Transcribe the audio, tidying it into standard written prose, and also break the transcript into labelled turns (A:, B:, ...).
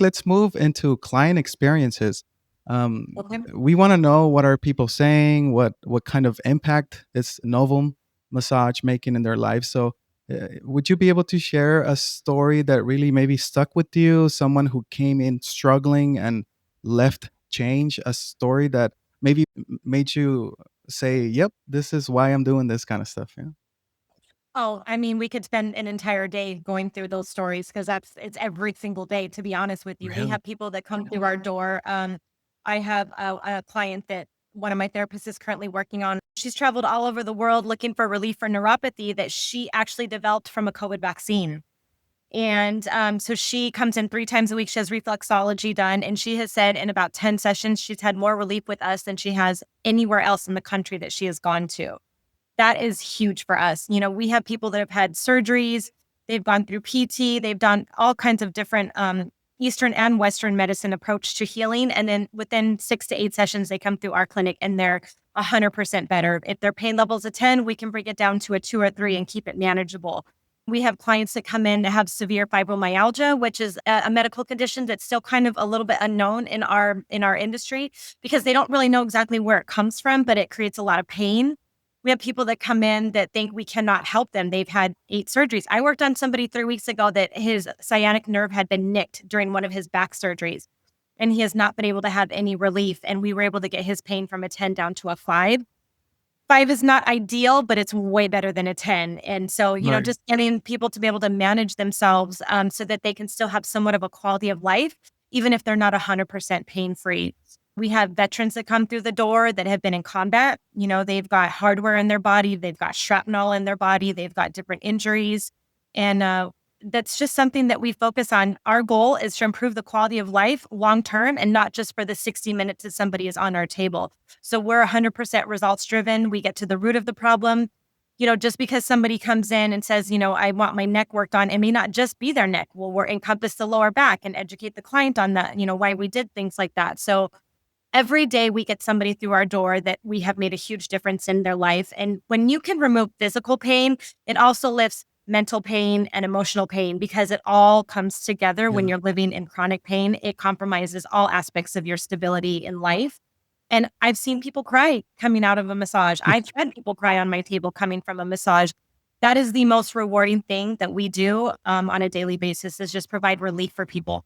A: let's move into client experiences.
B: Okay.
A: We want to know, what are people saying? What kind of impact is Novum Massage making in their lives? So, would you be able to share a story that really maybe stuck with you? Someone who came in struggling and left change, a story that maybe made you say, "Yep, this is why I'm doing this kind of stuff." Yeah.
B: Oh, I mean, we could spend an entire day going through those stories because it's every single day, to be honest with you. We
A: Really?
B: have people that come through our door. I have a client that one of my therapists is currently working on. She's traveled all over the world looking for relief for neuropathy that she actually developed from a COVID vaccine. And so she comes in 3 times a week. She has reflexology done. And she has said in about 10 sessions, she's had more relief with us than she has anywhere else in the country that she has gone to. That is huge for us. You know, we have people that have had surgeries, they've gone through PT, they've done all kinds of different Eastern and Western medicine approach to healing. And then within 6 to 8 sessions, they come through our clinic and they're 100% better. If their pain level's a 10, we can bring it down to a 2 or 3 and keep it manageable. We have clients that come in that have severe fibromyalgia, which is a medical condition that's still kind of a little bit unknown in our industry because they don't really know exactly where it comes from, but it creates a lot of pain. We have people that come in that think we cannot help them. They've had 8 surgeries. I worked on somebody 3 weeks ago that his sciatic nerve had been nicked during one of his back surgeries, and he has not been able to have any relief. And we were able to get his pain from a 10 down to a 5. 5 is not ideal, but it's way better than a 10. And so,
A: Right.
B: just getting people to be able to manage themselves so that they can still have somewhat of a quality of life, even if they're not 100% pain-free. We have veterans that come through the door that have been in combat. They've got hardware in their body. They've got shrapnel in their body. They've got different injuries. And that's just something that we focus on. Our goal is to improve the quality of life long-term and not just for the 60 minutes that somebody is on our table. So we're 100% results driven. We get to the root of the problem. Just because somebody comes in and says, I want my neck worked on, it may not just be their neck. We'll encompass the lower back and educate the client on that, why we did things like that. So every day we get somebody through our door that we have made a huge difference in their life. And when you can remove physical pain, it also lifts mental pain and emotional pain because it all comes together when
A: Yeah.
B: you're living in chronic pain. It compromises all aspects of your stability in life. And I've seen people cry coming out of a massage. I've had people cry on my table coming from a massage. That is the most rewarding thing that we do on a daily basis, is just provide relief for people.